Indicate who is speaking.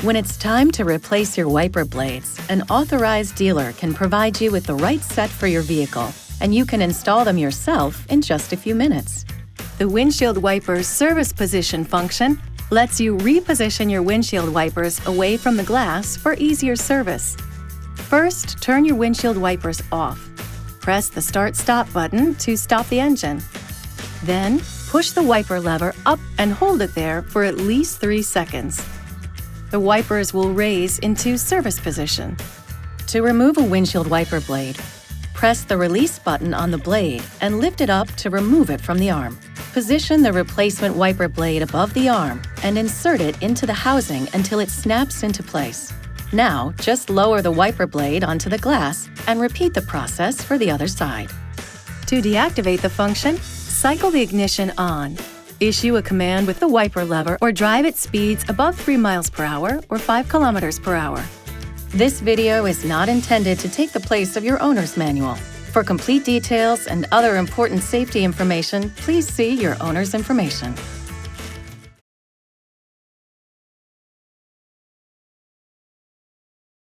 Speaker 1: When it's time to replace your wiper blades, an authorized dealer can provide you with the right set for your vehicle, and you can install them yourself in just a few minutes. The windshield wipers service position function lets you reposition your windshield wipers away from the glass for easier service. First, turn your windshield wipers off. Press the Start-Stop button to stop the engine. Then, push the wiper lever up and hold it there for at least 3 seconds. The wipers will raise into service position. To remove a windshield wiper blade, press the release button on the blade and lift it up to remove it from the arm. Position the replacement wiper blade above the arm and insert it into the housing until it snaps into place. Now, just lower the wiper blade onto the glass and repeat the process for the other side. To deactivate the function, cycle the ignition on. Issue a command with the wiper lever or drive at speeds above 3 miles per hour or 5 kilometers per hour. This video is not intended to take the place of your owner's manual. For complete details and other important safety information, please see your owner's information.